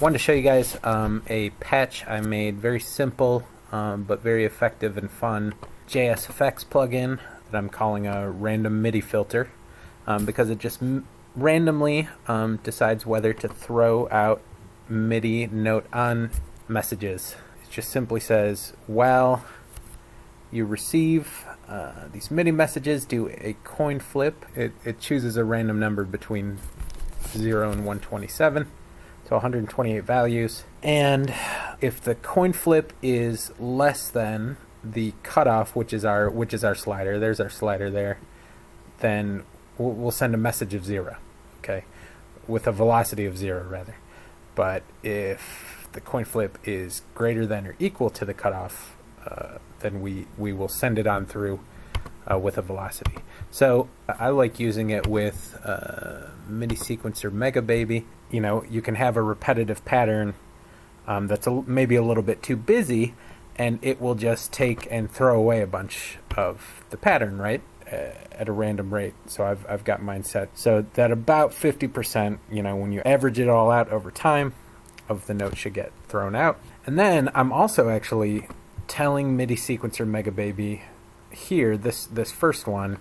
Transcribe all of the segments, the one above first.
Wanted to show you guys a patch I made, very simple but very effective and fun JSFX plugin that I'm calling a random Midi filter because it just randomly decides whether to throw out Midi note on messages. It just simply says, while you receive these Midi messages, do a coin flip. It chooses a random number between 0 and 127. So 128 values, and if the coin flip is less than the cutoff, which is our slider, there's our slider there, then we'll send a message of 0, okay, with a velocity of 0 rather. But if the coin flip is greater than or equal to the cutoff, then we will send it on through with a velocity. So I like using it with Midi sequencer Mega Baby. You know, you can have a repetitive pattern that's maybe a little bit too busy, and it will just take and throw away a bunch of the pattern, right, at a random rate. So I've got mine set so that about 50%, you know, when you average it all out over time, of the notes should get thrown out. And then I'm also actually telling Midi sequencer Mega Baby here, this first one,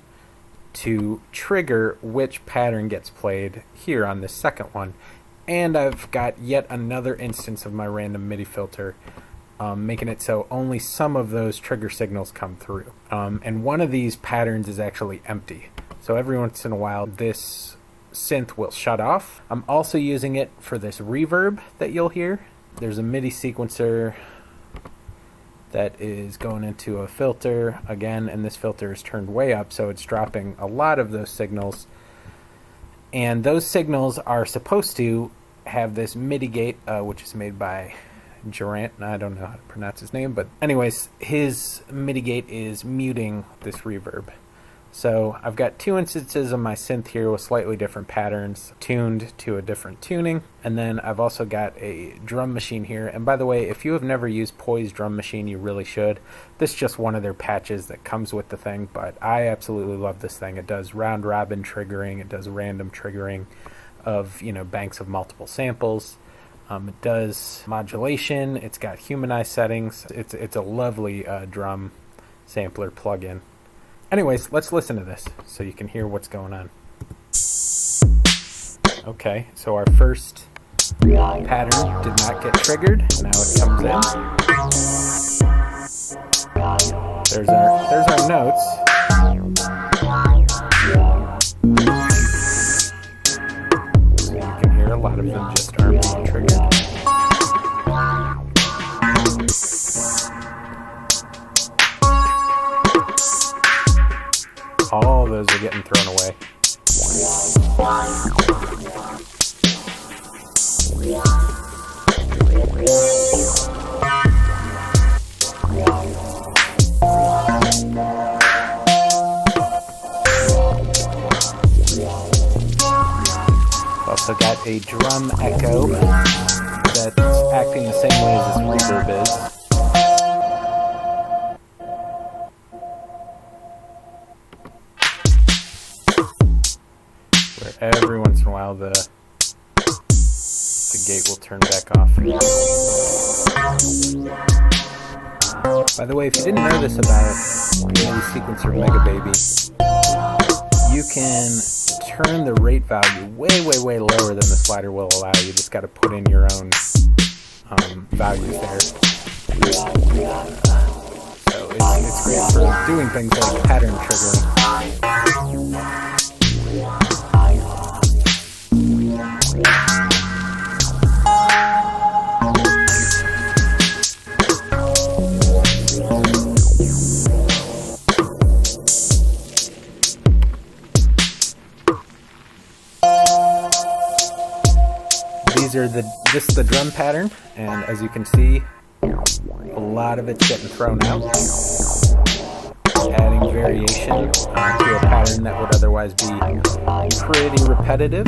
to trigger which pattern gets played here on this second one. And I've got yet another instance of my random Midi filter, making it so only some of those trigger signals come through. And one of these patterns is actually empty. So every once in a while, this synth will shut off. I'm also using it for this reverb that you'll hear. There's a Midi sequencer that is going into a filter again, and this filter is turned way up, so it's dropping a lot of those signals. And those signals are supposed to have this Midi gate, which is made by Durant. I don't know how to pronounce his name, but anyways, his Midi gate is muting this reverb. So I've got two instances of my synth here with slightly different patterns tuned to a different tuning. And then I've also got a drum machine here. And by the way, if you have never used Poise drum machine, you really should. This is just one of their patches that comes with the thing, but I absolutely love this thing. It does round robin triggering. It does random triggering of, you know, banks of multiple samples. It does modulation. It's got humanized settings. It's a lovely drum sampler plugin. Anyways, let's listen to this so you can hear what's going on. Okay, so our first pattern did not get triggered. Now it comes in. There's our notes. So you can hear a lot of them just aren't being triggered. All those are getting thrown away. Also got a drum echo that's acting the same way as this reverb is. Every once in a while the gate will turn back off. By the way, if you didn't know this about Midi sequencer Mega Baby, you can turn the rate value way lower than the slider will allow. You just got to put in your own values there. So it's great for doing things like pattern triggering. These are just the drum pattern, and as you can see, a lot of it's getting thrown out, adding variation to a pattern that would otherwise be pretty repetitive.